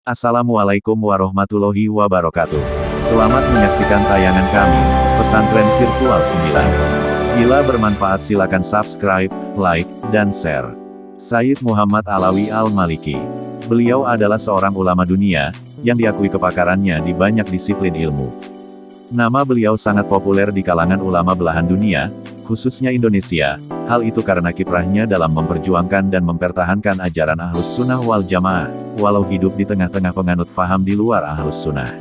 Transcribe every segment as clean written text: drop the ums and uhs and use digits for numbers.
Assalamualaikum warahmatullahi wabarakatuh. Selamat menyaksikan tayangan kami, Pesantren Virtual 9. Bila bermanfaat silakan subscribe, like, dan share. Sayyid Muhammad Alawi Al-Maliki. Beliau adalah seorang ulama dunia, yang diakui kepakarannya di banyak disiplin ilmu. Nama beliau sangat populer di kalangan ulama belahan dunia, khususnya Indonesia. Hal itu karena kiprahnya dalam memperjuangkan dan mempertahankan ajaran Ahlus Sunnah wal Jamaah, walau hidup di tengah-tengah penganut faham di luar Ahlus Sunnah.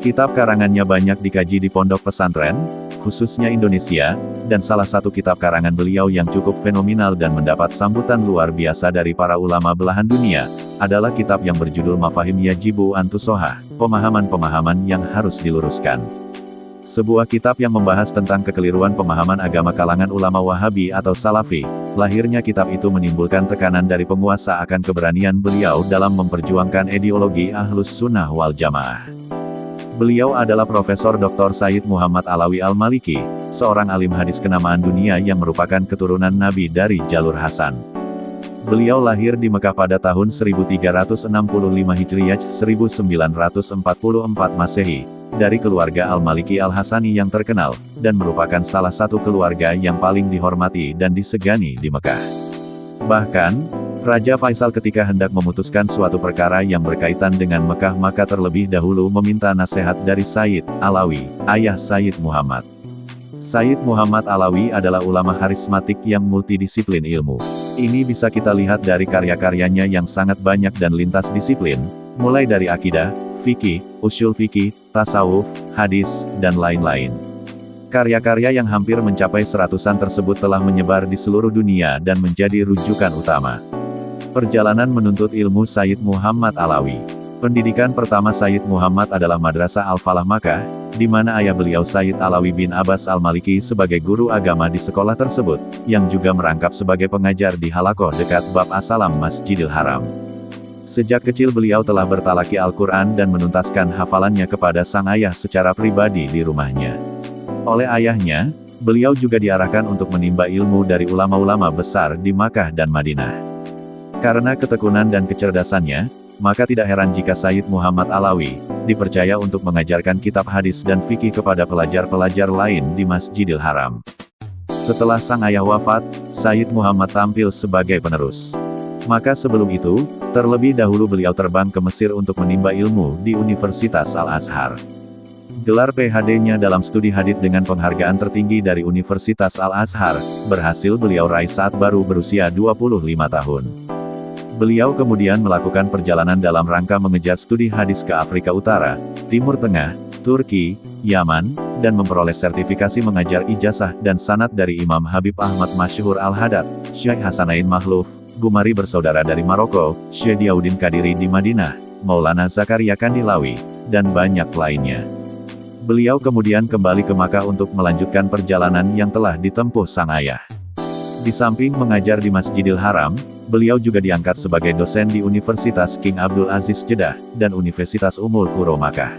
Kitab karangannya banyak dikaji di pondok pesantren, khususnya Indonesia, dan salah satu kitab karangan beliau yang cukup fenomenal dan mendapat sambutan luar biasa dari para ulama belahan dunia, adalah kitab yang berjudul Mafahim Yajibu an Tusohah, pemahaman-pemahaman yang harus diluruskan. Sebuah kitab yang membahas tentang kekeliruan pemahaman agama kalangan ulama Wahabi atau Salafi. Lahirnya kitab itu menimbulkan tekanan dari penguasa akan keberanian beliau dalam memperjuangkan ideologi Ahlus Sunnah wal Jamaah. Beliau adalah Profesor Dr. Sayyid Muhammad Alawi Al-Maliki, seorang alim hadis kenamaan dunia yang merupakan keturunan Nabi dari jalur Hasan. Beliau lahir di Mekah pada tahun 1365 Hijriah 1944 Masehi, dari keluarga Al-Maliki Al-Hasani yang terkenal, dan merupakan salah satu keluarga yang paling dihormati dan disegani di Mekah. Bahkan, Raja Faisal ketika hendak memutuskan suatu perkara yang berkaitan dengan Mekah maka terlebih dahulu meminta nasihat dari Sayyid Alawi, ayah Sayyid Muhammad. Sayyid Muhammad Alawi adalah ulama karismatik yang multidisiplin ilmu. Ini bisa kita lihat dari karya-karyanya yang sangat banyak dan lintas disiplin, mulai dari akidah, fikih, usul fikih, tasawuf, hadis, dan lain-lain. Karya-karya yang hampir mencapai seratusan tersebut telah menyebar di seluruh dunia dan menjadi rujukan utama. Perjalanan menuntut ilmu Sayyid Muhammad Alawi. Pendidikan pertama Sayyid Muhammad adalah Madrasah Al-Falah Makkah, di mana ayah beliau Sayyid Alawi bin Abbas Al-Maliki sebagai guru agama di sekolah tersebut, yang juga merangkap sebagai pengajar di Halakoh dekat Bab As-Salam Masjidil Haram. Sejak kecil beliau telah bertalaki Al-Quran dan menuntaskan hafalannya kepada sang ayah secara pribadi di rumahnya. Oleh ayahnya, beliau juga diarahkan untuk menimba ilmu dari ulama-ulama besar di Makkah dan Madinah. Karena ketekunan dan kecerdasannya, maka tidak heran jika Sayyid Muhammad Alawi dipercaya untuk mengajarkan kitab hadis dan fikih kepada pelajar-pelajar lain di Masjidil Haram. Setelah sang ayah wafat, Sayyid Muhammad tampil sebagai penerus. Maka sebelum itu, terlebih dahulu beliau terbang ke Mesir untuk menimba ilmu di Universitas Al-Azhar. Gelar PhD-nya dalam studi hadits dengan penghargaan tertinggi dari Universitas Al-Azhar, berhasil beliau raih saat baru berusia 25 tahun. Beliau kemudian melakukan perjalanan dalam rangka mengejar studi hadis ke Afrika Utara, Timur Tengah, Turki, Yaman, dan memperoleh sertifikasi mengajar ijazah dan sanad dari Imam Habib Ahmad Masyhur Al-Haddad, Syekh Hasanain Makhluf, Gumari bersaudara dari Maroko, Syekh Diyaudin Kadiri di Madinah, Maulana Zakaria Kandilawi, dan banyak lainnya. Beliau kemudian kembali ke Makkah untuk melanjutkan perjalanan yang telah ditempuh sang ayah. Di samping mengajar di Masjidil Haram, beliau juga diangkat sebagai dosen di Universitas King Abdul Aziz Jeddah, dan Universitas Ummul Qura Makkah.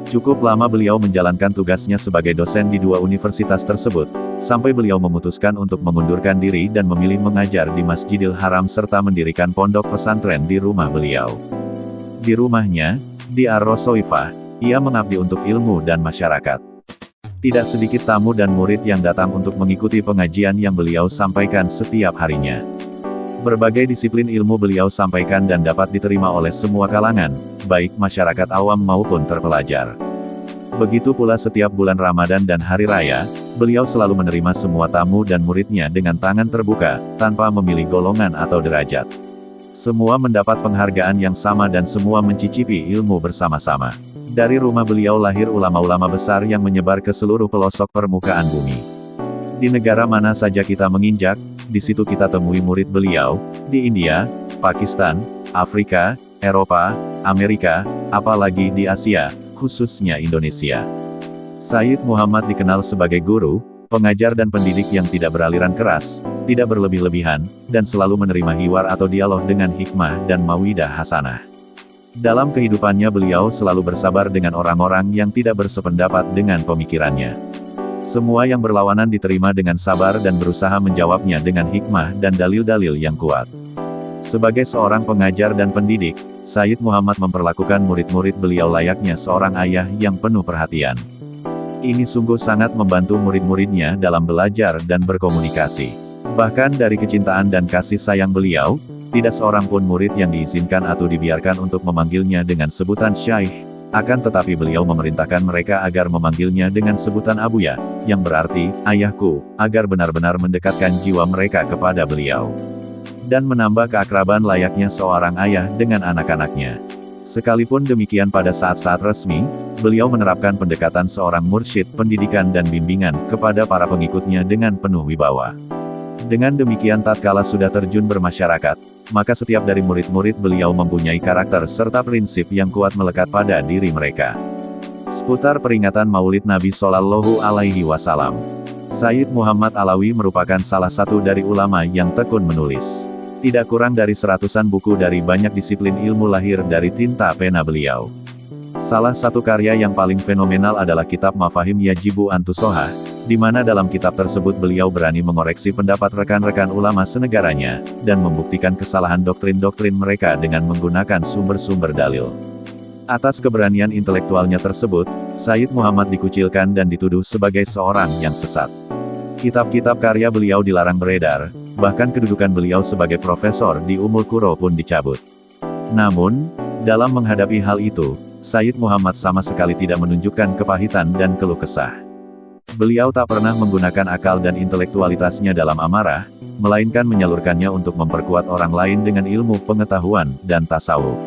Cukup lama beliau menjalankan tugasnya sebagai dosen di dua universitas tersebut, sampai beliau memutuskan untuk mengundurkan diri dan memilih mengajar di Masjidil Haram serta mendirikan pondok pesantren di rumah beliau. Di rumahnya, di Ar-Rosoifah, ia mengabdi untuk ilmu dan masyarakat. Tidak sedikit tamu dan murid yang datang untuk mengikuti pengajian yang beliau sampaikan setiap harinya. Berbagai disiplin ilmu beliau sampaikan dan dapat diterima oleh semua kalangan, baik masyarakat awam maupun terpelajar. Begitu pula setiap bulan Ramadan dan Hari Raya, beliau selalu menerima semua tamu dan muridnya dengan tangan terbuka, tanpa memilih golongan atau derajat. Semua mendapat penghargaan yang sama dan semua mencicipi ilmu bersama-sama. Dari rumah beliau lahir ulama-ulama besar yang menyebar ke seluruh pelosok permukaan bumi. Di negara mana saja kita menginjak, di situ kita temui murid beliau, di India, Pakistan, Afrika, Eropa, Amerika, apalagi di Asia, khususnya Indonesia. Sayyid Muhammad dikenal sebagai guru, pengajar dan pendidik yang tidak beraliran keras, tidak berlebih-lebihan, dan selalu menerima hiwar atau dialog dengan hikmah dan mawidah hasanah. Dalam kehidupannya beliau selalu bersabar dengan orang-orang yang tidak bersependapat dengan pemikirannya. Semua yang berlawanan diterima dengan sabar dan berusaha menjawabnya dengan hikmah dan dalil-dalil yang kuat. Sebagai seorang pengajar dan pendidik, Sayyid Muhammad memperlakukan murid-murid beliau layaknya seorang ayah yang penuh perhatian. Ini sungguh sangat membantu murid-muridnya dalam belajar dan berkomunikasi. Bahkan dari kecintaan dan kasih sayang beliau, tidak seorang pun murid yang diizinkan atau dibiarkan untuk memanggilnya dengan sebutan Syaikh. Akan tetapi beliau memerintahkan mereka agar memanggilnya dengan sebutan Abuya, yang berarti, ayahku, agar benar-benar mendekatkan jiwa mereka kepada beliau. Dan menambah keakraban layaknya seorang ayah dengan anak-anaknya. Sekalipun demikian pada saat-saat resmi, beliau menerapkan pendekatan seorang mursyid pendidikan dan bimbingan kepada para pengikutnya dengan penuh wibawa. Dengan demikian tatkala sudah terjun bermasyarakat, maka setiap dari murid-murid beliau mempunyai karakter serta prinsip yang kuat melekat pada diri mereka. Seputar peringatan Maulid Nabi Shallallahu Alaihi Wasallam, Sayyid Muhammad Alawi merupakan salah satu dari ulama yang tekun menulis. Tidak kurang dari seratusan buku dari banyak disiplin ilmu lahir dari tinta pena beliau. Salah satu karya yang paling fenomenal adalah kitab Mafahim Yajibu Antusoha, di mana dalam kitab tersebut beliau berani mengoreksi pendapat rekan-rekan ulama senegaranya, dan membuktikan kesalahan doktrin-doktrin mereka dengan menggunakan sumber-sumber dalil. Atas keberanian intelektualnya tersebut, Sayyid Muhammad dikucilkan dan dituduh sebagai seorang yang sesat. Kitab-kitab karya beliau dilarang beredar, bahkan kedudukan beliau sebagai profesor di Ummul Qura pun dicabut. Namun, dalam menghadapi hal itu, Sayyid Muhammad sama sekali tidak menunjukkan kepahitan dan keluh kesah. Beliau tak pernah menggunakan akal dan intelektualitasnya dalam amarah, melainkan menyalurkannya untuk memperkuat orang lain dengan ilmu pengetahuan dan tasawuf.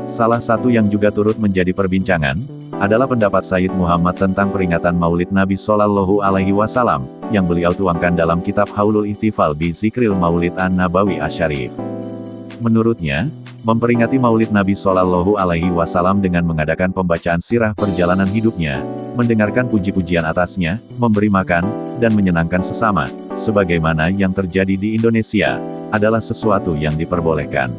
Salah satu yang juga turut menjadi perbincangan, adalah pendapat Sayyid Muhammad tentang peringatan Maulid Nabi Shallallahu Alaihi Wasallam, yang beliau tuangkan dalam kitab Haulul Ihtifal bi Zikril Maulid An-Nabawi Asy-Syarif. Menurutnya, memperingati Maulid Nabi Shallallahu Alaihi Wasallam dengan mengadakan pembacaan sirah perjalanan hidupnya, mendengarkan puji-pujian atasnya, memberi makan, dan menyenangkan sesama, sebagaimana yang terjadi di Indonesia, adalah sesuatu yang diperbolehkan.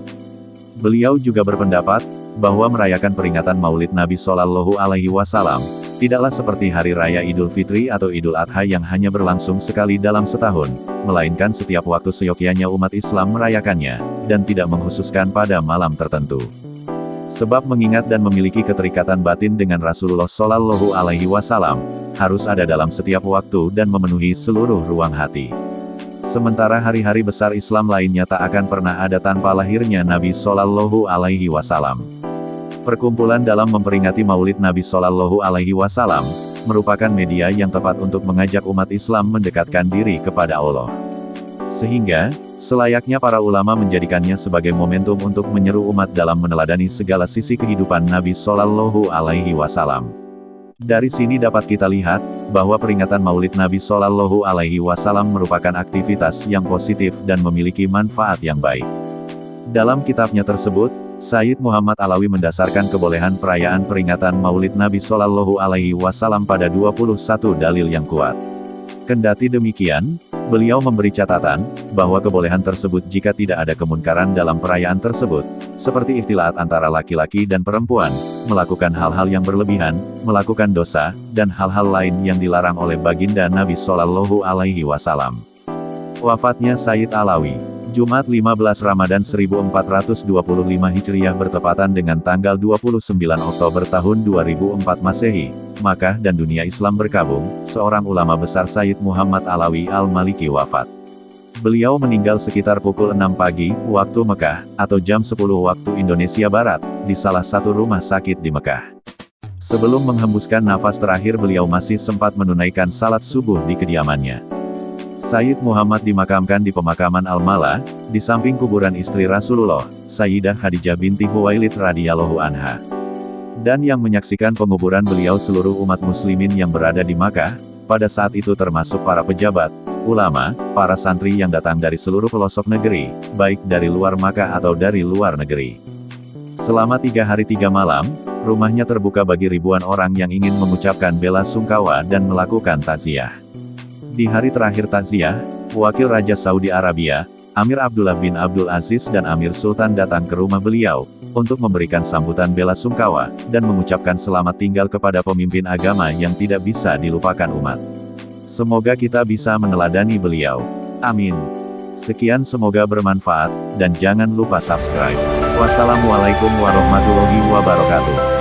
Beliau juga berpendapat, bahwa merayakan peringatan Maulid Nabi Shallallahu Alaihi Wasallam, tidaklah seperti Hari Raya Idul Fitri atau Idul Adha yang hanya berlangsung sekali dalam setahun, melainkan setiap waktu seyogyanya umat Islam merayakannya, dan tidak mengkhususkan pada malam tertentu. Sebab mengingat dan memiliki keterikatan batin dengan Rasulullah Shallallahu Alaihi Wasallam, harus ada dalam setiap waktu dan memenuhi seluruh ruang hati. Sementara hari-hari besar Islam lainnya tak akan pernah ada tanpa lahirnya Nabi Shallallahu Alaihi Wasallam. Perkumpulan dalam memperingati Maulid Nabi Shallallahu Alaihi Wasallam, merupakan media yang tepat untuk mengajak umat Islam mendekatkan diri kepada Allah. Sehingga, selayaknya para ulama menjadikannya sebagai momentum untuk menyeru umat dalam meneladani segala sisi kehidupan Nabi Shallallahu Alaihi Wasallam. Dari sini dapat kita lihat, bahwa peringatan Maulid Nabi Shallallahu Alaihi Wasallam merupakan aktivitas yang positif dan memiliki manfaat yang baik. Dalam kitabnya tersebut, Sayyid Muhammad Alawi mendasarkan kebolehan perayaan peringatan Maulid Nabi Shallallahu Alaihi Wasallam pada 21 dalil yang kuat. Kendati demikian, beliau memberi catatan, bahwa kebolehan tersebut jika tidak ada kemunkaran dalam perayaan tersebut, seperti ikhtilat antara laki-laki dan perempuan, melakukan hal-hal yang berlebihan, melakukan dosa, dan hal-hal lain yang dilarang oleh baginda Nabi Shallallahu Alaihi Wasallam. Wafatnya Sayyid Alawi, Jumat 15 Ramadan 1425 Hijriah bertepatan dengan tanggal 29 Oktober tahun 2004 Masehi, Makkah dan dunia Islam berkabung, seorang ulama besar Sayyid Muhammad Alawi Al-Maliki wafat. Beliau meninggal sekitar pukul 6 pagi, waktu Mekah, atau jam 10 waktu Indonesia Barat, di salah satu rumah sakit di Mekah. Sebelum menghembuskan nafas terakhir beliau masih sempat menunaikan salat subuh di kediamannya. Sayyid Muhammad dimakamkan di pemakaman Al-Mala, di samping kuburan istri Rasulullah, Sayyidah Khadijah binti Huwailid radhiyallahu anha. Dan yang menyaksikan penguburan beliau seluruh umat muslimin yang berada di Makkah, pada saat itu termasuk para pejabat, ulama, para santri yang datang dari seluruh pelosok negeri, baik dari luar Makkah atau dari luar negeri. Selama 3 hari 3 malam, rumahnya terbuka bagi ribuan orang yang ingin mengucapkan bela sungkawa dan melakukan takziah. Di hari terakhir takziah, wakil Raja Saudi Arabia, Amir Abdullah bin Abdul Aziz dan Amir Sultan datang ke rumah beliau, untuk memberikan sambutan bela sungkawa, dan mengucapkan selamat tinggal kepada pemimpin agama yang tidak bisa dilupakan umat. Semoga kita bisa meneladani beliau. Amin. Sekian, semoga bermanfaat, dan jangan lupa subscribe. Wassalamualaikum warahmatullahi wabarakatuh.